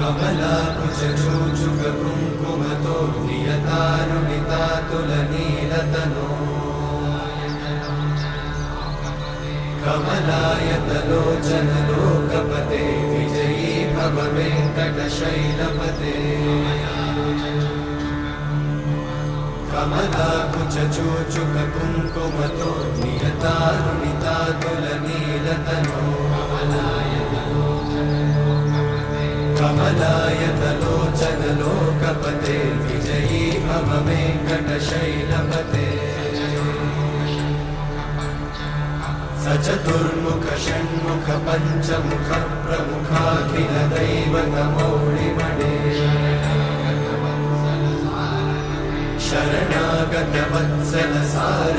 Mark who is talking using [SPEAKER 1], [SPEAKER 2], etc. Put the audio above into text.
[SPEAKER 1] कमलाकुचूचुककुङ्कुमतो नियतारुणितातुलनीलतनो कमलायतलोचनलोकपते विजयी भव वेङ्कटशैलपते कमलाकुचूचुककुङ्कुमतो नियतारुणितातुलनीलतनो कमलायतलोचनलोकपते विजयी भव वेङ्कटशैलपते सचतुर्मुख षण्मुख पञ्चमुख प्रमुखाखिलदैवतमौलिमणे शरणागतवत्सल सार